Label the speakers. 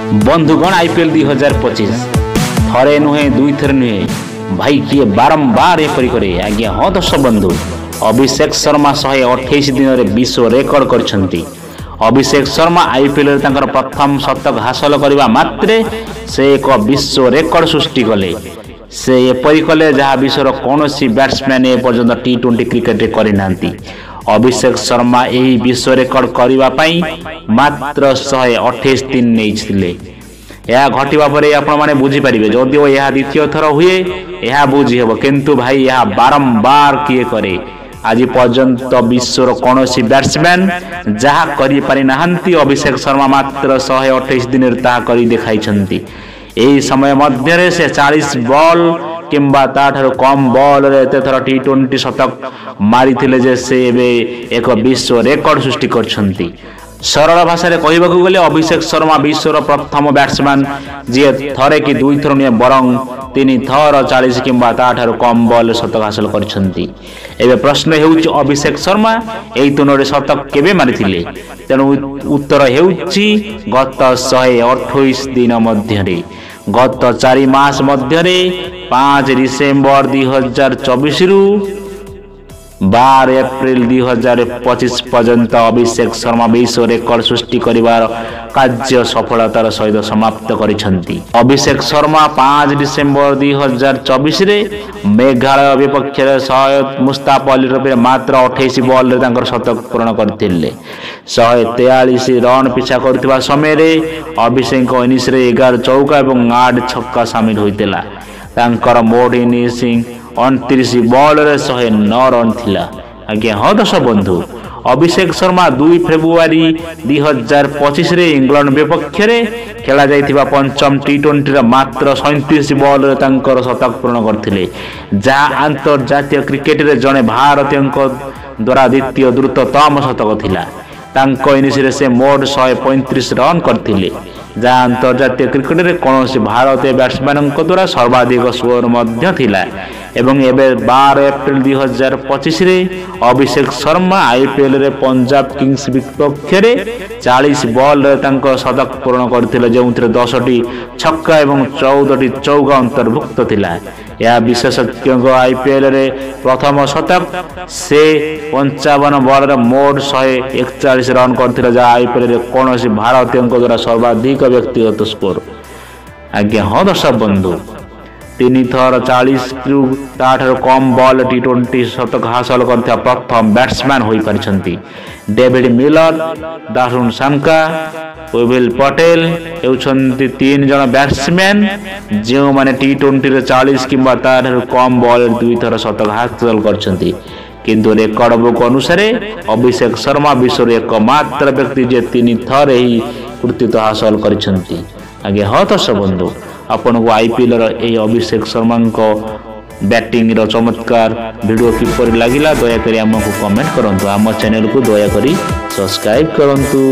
Speaker 1: बंधुगण आईपीएल 2025 थरे नुहे दुई थर नुहे भाई किए बारंबार एपरी करे आज्ञा हाँ दर्शक बंधु अभिषेक शर्मा 128 दिन में विश्व रेकर्ड करछंती। अभिषेक शर्मा आईपीएल प्रथम शतक हासिल करने मात्रे से एक विश्व रेकर्ड सृष्टि कले। से एपरी कले जहाँ विश्वर कौन बैट्समैन ए पर्यंत टी20 क्रिकेट करना। अभिषेक शर्मा यही विश्व रेकर्ड करने मात्र 128 दिन नहीं यह घटवा पर आपने बुझीपारे जदिव यह द्वितीय थर हुए यह बुझी हे किंतु भाई यह बारंबार किए करे आज पर्यंत विश्वर कौन बैट्समैन जहाँ करि अभिषेक शर्मा मात्र 128 दिन कर देखाई। यही समय मध्य से 40 बॉल किंबा ताठारु कम बॉल रे एते थर टी20 शतक मारी जे से एक विश्व रेकर्ड सृष्टि करछंती। सरल भाषा रे कहबाकू गले अभिषेक शर्मा विश्वर प्रथम बैट्समैन जी थरे कि दुई थर नुहे बरं 3 थर 40 किंबा ताठारु कम बॉल शतक हासिल करछंती। एबे प्रश्न हेउछि अभिषेक शर्मा एई तुनरे शतक केबे मारिथिले तेणु उत्तर हेउछि गत 128 दिन मध्यरे गत 4 मास मध्यरे 5 डिसेम्बर 2024 रु 12 एप्रिल 2025 पर्यंत अभिषेक शर्मा विश्व रेकर्ड सृष्टि करिवार कार्य सफलतार सहित समाप्त करिसंती। अभिषेक शर्मा 5 डिसेम्बर 2024 रे मेघालय विपक्ष सैयद मुस्ताफ अली रूप मात्र 28 बॉल रे तांकर शतक पूर्ण करथिले। 143 रन पिछा करथिबा समय रे अभिषेक इनिंग्स रे 11 चौका और 8 छक्का शामिल होइतेला। तांकर मोड इनिंग्स 29 बॉल रे 109 रन थिला। आज्ञा हाँ दर्शक बंधु अभिषेक शर्मा 2 फेब्रुआरी 2025 रे इंग्लैंड विपक्ष रे खेला जाइथिबा पंचम टी20 रे मात्र 37 बॉल रे तांकर शतक पूर्ण करथिले जहाँ अंतर्जातीय क्रिकेट रे जने भारतीय द्वारा द्वितीय द्रुततम शतक थिला। तांको इनिंग्स रे से मोड 135 रन करथिले जहाँ अंतर्जातीय क्रिकेट रे कौन भारतीय बैट्समैन द्वारा सर्वाधिक स्कोर मध्य थिला। एवं एबे 12 एप्रिल 2025 रे अभिषेक शर्मा आईपीएल रे पंजाब किंग्स विपक्ष रे 40 बॉल रे तांको शतक पूर्ण करथिले जेउथिरे 10टी छक्का और 14टी चौका अंतर्भुक्त थिला। यह विशेषज्ञ आईपीएल रे प्रथम शतक से 55 बॉल रे मोड 141 रन करथिले जहाँ आईपीएल रे कौन भारतीय द्वारा सर्वाधिक व्यक्तिगत स्कोर। आज्ञा हाँ दर्शक बंधु 3 थर 40 ताठारु कम बॉल टी20 शतक हासिल करथिबा प्रथम बैट्समैन होई परिछंती। डेविड मिलर दारुण सानका उर्विल पटेल हेउछंती 3 जन बैट्समैन जो माने टी20 रे 40 किंबा ताठारु कम बॉल 2 थर शतक हासिल करछंती। किंतु रेकर्ड बुक अनुसार अभिषेक शर्मा विश्व एकमात्र व्यक्ति जे 3 थर ही कृतित्व हासिल करछंती। आगे हाँ दर्शक बंधु आपन को आईपीएल अभिषेक शर्मा बैटिंग रो चमत्कार वीडियो किपर लगिला दया करी हमको कमेंट करंतु। आम चैनल को दया करी सब्सक्राइब करंतु।